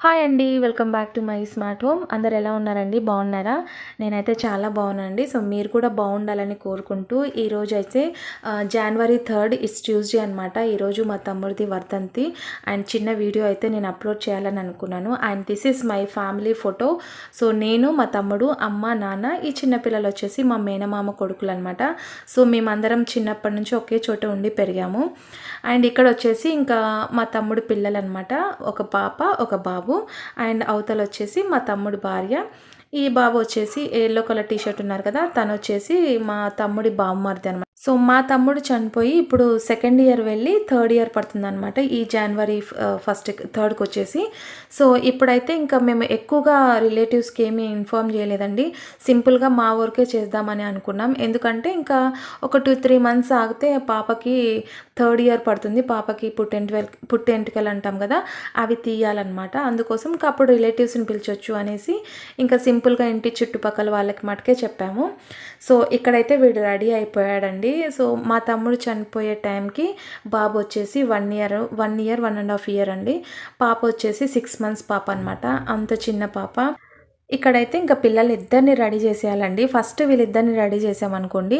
Hi అండి. Welcome back to my smart home. అందరు ఎలా ఉన్నారండి? బాగున్నారా? నేనైతే చాలా బాగున్నానండి. సో మీరు కూడా బాగుండాలని కోరుకుంటూ ఈరోజైతే జనవరి 3 ఇట్స్ ట్యూస్డే అనమాట. ఈరోజు మా తమ్ముడిది వర్ధంతి అండ్ చిన్న వీడియో అయితే నేను అప్లోడ్ చేయాలని అనుకున్నాను. And this is my family photo. So నేను, మా తమ్ముడు, అమ్మ, నాన్న, ఈ చిన్నపిల్లలు వచ్చేసి మా మేనమామ కొడుకులు అనమాట. సో మేమందరం చిన్నప్పటి నుంచి ఒకే చోట ఉండి పెరిగాము. అండ్ ఇక్కడ వచ్చేసి ఇంకా మా తమ్ముడు పిల్లలు అనమాట. ఒక పాప, ఒక బాబు. అండ్ అవతల వచ్చేసి మా తమ్ముడి భార్య. ఈ బాబు వచ్చేసి ఎల్లో కలర్ టీ షర్ట్ ఉన్నారు కదా, తను వచ్చేసి మా తమ్ముడి బామ్మర్ది అనమాట. సో మా తమ్ముడు చనిపోయి ఇప్పుడు సెకండ్ ఇయర్ వెళ్ళి థర్డ్ ఇయర్ పడుతుంది అనమాట. ఈ జనవరి 3కి వచ్చేసి. సో ఇప్పుడైతే ఇంకా మేము ఎక్కువగా రిలేటివ్స్కి ఏమీ ఇన్ఫార్మ్ చేయలేదండి. సింపుల్గా మా వర్కే చేద్దామని అనుకున్నాం. ఎందుకంటే ఇంకా ఒక 2-3 మంత్స్ ఆగితే పాపకి థర్డ్ ఇయర్ పడుతుంది. పాపకి పుట్టెంటుకలు అంటాం కదా, అవి తీయాలన్నమాట. అందుకోసం ఇంకా అప్పుడు రిలేటివ్స్ని పిలిచొచ్చు అనేసి ఇంకా సింపుల్గా ఇంటి చుట్టుపక్కల వాళ్ళకి మటుకే చెప్పాము. సో ఇక్కడైతే వీడు రెడీ అయిపోయాడండి. సో మా తమ్ముడు చనిపోయే టైంకి బాబు వచ్చేసి 1.5 ఇయర్ అండి. పాప వచ్చేసి 6 మంత్స్ పాప అనమాట. అంత చిన్న పాప. ఇక్కడైతే ఇంకా పిల్లలు ఇద్దరిని రెడీ చేసేయాలండి. ఫస్ట్ వీళ్ళిద్దరిని రెడీ చేసామనుకోండి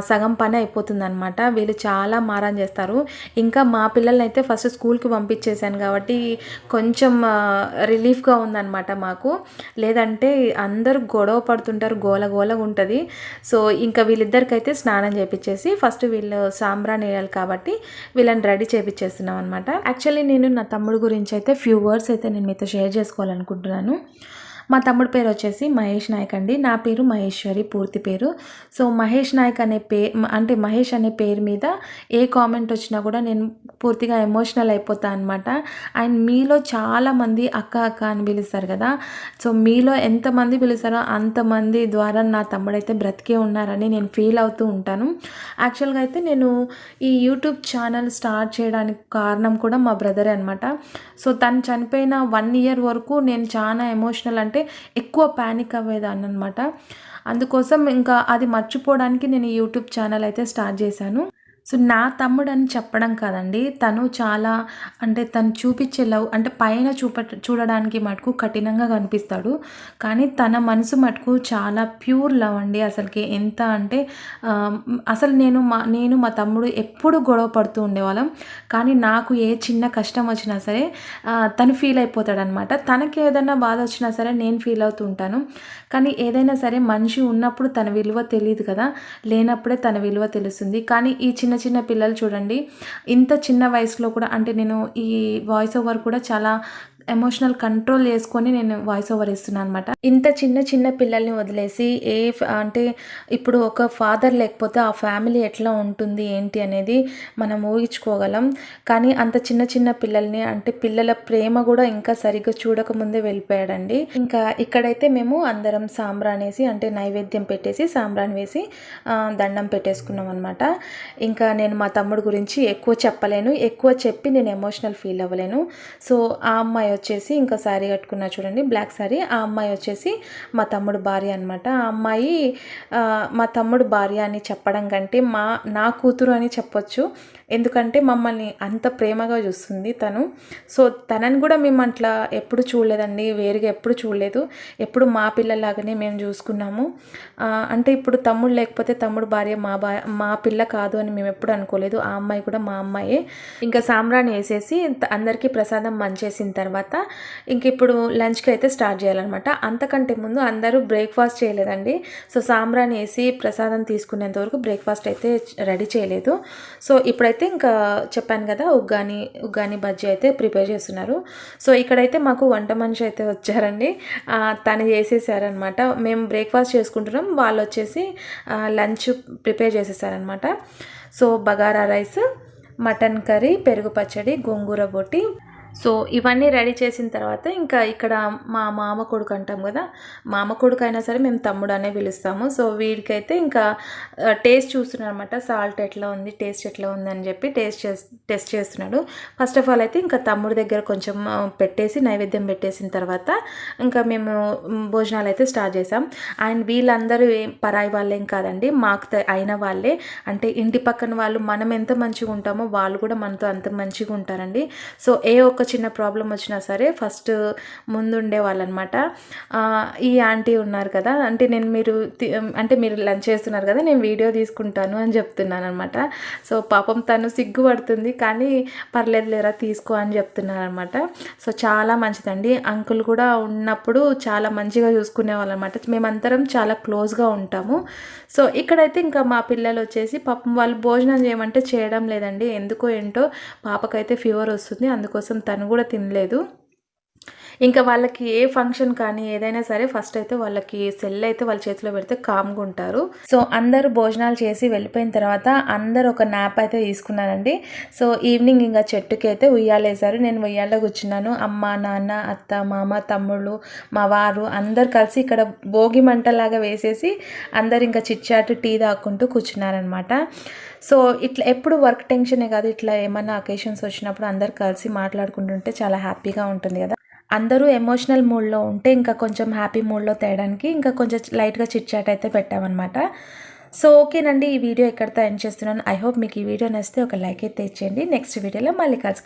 సగం పని అయిపోతుంది అనమాట. వీళ్ళు చాలా మారం చేస్తారు. ఇంకా మా పిల్లల్ని అయితే ఫస్ట్ స్కూల్కి పంపించేశాను కాబట్టి కొంచెం రిలీఫ్గా ఉందన్నమాట మాకు. లేదంటే అందరూ గొడవ పడుతుంటారు, గోలగోలగా ఉంటుంది. సో ఇంకా వీళ్ళిద్దరికైతే స్నానం చేయించేసి ఫస్ట్ వీళ్ళు సాంబ్రాణి వేయాలి కాబట్టి వీళ్ళని రెడీ చేయించేస్తున్నాం అనమాట. యాక్చువల్లీ నేను నా తమ్ముడు గురించి అయితే ఫ్యూ వర్డ్స్ అయితే నేను మీతో షేర్ చేసుకోవాలనుకుంటున్నాను. మా తమ్ముడు పేరు వచ్చేసి మహేష్ నాయక్ అండి. నా పేరు మహేశ్వరి పూర్తి పేరు. సో మహేష్ నాయక్ అనే అంటే మహేష్ అనే పేరు మీద ఏ కామెంట్ వచ్చినా కూడా నేను పూర్తిగా ఎమోషనల్ అయిపోతాను అనమాట. అండ్ మీలో చాలామంది అక్క అక్క అని పిలుస్తారు కదా. సో మీలో ఎంతమంది పిలుస్తారో అంతమంది ద్వారా నా తమ్ముడైతే బ్రతికే ఉన్నారని నేను ఫీల్ అవుతూ ఉంటాను. యాక్చువల్గా అయితే నేను ఈ యూట్యూబ్ ఛానల్ స్టార్ట్ చేయడానికి కారణం కూడా మా బ్రదరే అనమాట. సో తను చనిపోయిన 1 ఇయర్ వరకు నేను చాలా ఎమోషనల్ అంటే ఎక్కువ ప్యానిక్ అవ్వేదాన్ని అనమాట. అందుకోసం ఇంకా అది మర్చిపోవడానికి నేను యూట్యూబ్ ఛానల్ అయితే స్టార్ట్ చేశాను. సో నా తమ్ముడు అని చెప్పడం కాదండి, తను చాలా అంటే తను చూపించే లవ్ అంటే పైన చూడడానికి మటుకు కఠినంగా కనిపిస్తాడు. కానీ తన మనసు మటుకు చాలా ప్యూర్ లవ్ అండి. అసలుకి ఎంత అంటే అసలు నేను మా తమ్ముడు ఎప్పుడు గొడవ పడుతూ ఉండేవాళ్ళం. కానీ నాకు ఏ చిన్న కష్టం వచ్చినా సరే తను ఫీల్ అయిపోతాడనమాట. తనకి ఏదైనా బాధ వచ్చినా సరే నేను ఫీల్ అవుతూ ఉంటాను. కానీ ఏదైనా సరే మనిషి ఉన్నప్పుడు తన విలువ తెలియదు కదా, లేనప్పుడే తన విలువ తెలుస్తుంది. కానీ ఈ చిన్న చిన్న పిల్లలు చూడండి, ఇంత చిన్న వయసులో కూడా అంటే నేను ఈ వాయిస్ ఓవర్ కూడా చాలా ఎమోషనల్ కంట్రోల్ చేసుకొని నేను వాయిస్ ఓవర్ ఇస్తున్నాను అనమాట. ఇంత చిన్న చిన్న పిల్లల్ని వదిలేసి అంటే ఇప్పుడు ఒక ఫాదర్ లేకపోతే ఆ ఫ్యామిలీ ఎట్లా ఉంటుంది ఏంటి అనేది మనం ఊహించుకోగలం. కానీ అంత చిన్న చిన్న పిల్లల్ని అంటే పిల్లల ప్రేమ కూడా ఇంకా సరిగ్గా చూడకముందే వెళ్ళిపోయాడండి. ఇంకా ఇక్కడైతే మేము అందరం సాంబ్రాణేసి అంటే నైవేద్యం పెట్టేసి సాంబ్రాణి వేసి దండం పెట్టేసుకున్నాం అనమాట. ఇంకా నేను మా తమ్ముడు గురించి ఎక్కువ చెప్పలేను, ఎక్కువ చెప్పి నేను ఎమోషనల్ ఫీల్ అవ్వలేను. సో ఆ అమ్మాయి వచ్చేసి ఇంకా శారీ కట్టుకున్నా చూడండి, బ్లాక్ శారీ. ఆ అమ్మాయి వచ్చేసి మా తమ్ముడు భార్య అనమాట. ఆ అమ్మాయి మా తమ్ముడు భార్య అని చెప్పడం కంటే నా కూతురు అని చెప్పొచ్చు. ఎందుకంటే మమ్మల్ని అంత ప్రేమగా చూస్తుంది తను. సో తనని కూడా మేము అట్లా ఎప్పుడు చూడలేదండి, వేరుగా ఎప్పుడు చూడలేదు. ఎప్పుడు మా పిల్లలాగానే మేము చూసుకున్నాము. అంటే ఇప్పుడు తమ్ముడు లేకపోతే తమ్ముడు భార్య మా పిల్ల కాదు అని మేము ఎప్పుడు అనుకోలేదు. ఆ అమ్మాయి కూడా మా అమ్మాయే. ఇంకా సాంబ్రాణి వేసేసి అందరికీ ప్రసాదం మంచేసిన తర్వాత ఇంక ఇప్పుడు లంచ్కి అయితే స్టార్ట్ చేయాలన్నమాట. అంతకంటే ముందు అందరూ బ్రేక్ఫాస్ట్ చేయలేదండి. సో సాంబ్రాణి వేసి ప్రసాదం తీసుకునేంత వరకు బ్రేక్ఫాస్ట్ అయితే రెడీ చేయలేదు. సో ఇప్పుడైతే ఇంకా చెప్పాను కదా, ఉగ్గాని బజ్జీ అయితే ప్రిపేర్ చేస్తున్నారు. సో ఇక్కడైతే మాకు వంట మనిషి అయితే వచ్చారండి. తను చేసేసారనమాట. మేము బ్రేక్ఫాస్ట్ చేసుకుంటున్నాం, వాళ్ళు వచ్చేసి లంచ్ ప్రిపేర్ చేసేసారనమాట. So bagara rice mutton curry, పెరుగు పచ్చడి, గోంగూర బోటి. సో ఇవన్నీ రెడీ చేసిన తర్వాత ఇంకా ఇక్కడ మా మామ కొడుకు అంటాం కదా, మామ కొడుకు అయినా సరే మేము తమ్ముడు అనే పిలుస్తాము. సో వీడికైతే ఇంకా టేస్ట్ చూస్తున్నాడు అనమాట, సాల్ట్ ఎట్లా ఉంది, టేస్ట్ ఎట్లా ఉంది అని చెప్పి టెస్ట్ చేస్తున్నాడు. ఫస్ట్ ఆఫ్ ఆల్ అయితే ఇంకా తమ్ముడి దగ్గర కొంచెం పెట్టేసి నైవేద్యం పెట్టేసిన తర్వాత ఇంకా మేము భోజనాలు అయితే స్టార్ట్ చేసాం. అండ్ వీళ్ళందరూ పరాయి వాళ్ళేం కాదండి, మాకు అయిన వాళ్ళే. అంటే ఇంటి పక్కన వాళ్ళు మనం ఎంత మంచిగా ఉంటామో వాళ్ళు కూడా మనతో అంత మంచిగా ఉంటారండి. సో ఒక చిన్న ప్రాబ్లం వచ్చినా సరే ఫస్ట్ ముందుండే వాళ్ళనమాట. ఈ ఆంటీ ఉన్నారు కదా, అంటే మీరు లంచ్ చేస్తున్నారు కదా, నేను వీడియో తీసుకుంటాను అని చెప్తున్నాను అనమాట. సో పాపం తను సిగ్గుపడుతుంది, కానీ పర్లేదు లేరా తీసుకో అని చెప్తున్నాను అనమాట. సో చాలా మంచిదండి. అంకుల్ కూడా ఉన్నప్పుడు చాలా మంచిగా చూసుకునే వాళ్ళు అనమాట. మేమందరం చాలా క్లోజ్గా ఉంటాము. సో ఇక్కడైతే ఇంకా మా పిల్లలు వచ్చేసి పాపం వాళ్ళు భోజనం చేయమంటే చేయడం లేదండి. ఎందుకో ఏంటో పాపకైతే ఫీవర్ వస్తుంది, అందుకోసం తను కూడా తినలేదు. ఇంకా వాళ్ళకి ఏ ఫంక్షన్ కానీ ఏదైనా సరే ఫస్ట్ అయితే వాళ్ళకి సెల్ అయితే వాళ్ళ చేతిలో పెడితే కామ్గా ఉంటారు. సో అందరూ భోజనాలు చేసి వెళ్ళిపోయిన తర్వాత అందరూ ఒక నాప్ అయితే తీసుకున్నానండి. సో ఈవినింగ్ ఇంకా చెట్టుకి అయితే ఉయ్యాలేశారు. నేను ఉయ్యాలో కూర్చున్నాను. అమ్మ, నాన్న, అత్త, మామ, తమ్ముళ్ళు, మా వారు అందరు కలిసి ఇక్కడ భోగి మంటలాగా వేసేసి అందరు ఇంకా చిట్చాటు టీ తాక్కుంటూ కూర్చున్నారనమాట. సో ఇట్లా ఎప్పుడు వర్క్ టెన్షనే కాదు, ఇట్లా ఏమన్నా అకేషన్స్ వచ్చినప్పుడు అందరు కలిసి మాట్లాడుకుంటుంటే చాలా హ్యాపీగా ఉంటుంది కదా. అందరూ ఎమోషనల్ మూడ్లో ఉంటే ఇంకా కొంచెం హ్యాపీ మూడ్లో తేయడానికి ఇంకా కొంచెం లైట్గా చిట్ చాట్ అయితే పెట్టామన్నమాట. సో ఓకేనండి, ఈ వీడియో ఎక్కడితో ఎండ్ చేస్తున్నాను. ఐ హోప్ మీకు ఈ వీడియో నచ్చితే ఒక లైక్ అయితే ఇచ్చేయండి. నెక్స్ట్ వీడియోలో మళ్ళీ కలుసుకుందాం.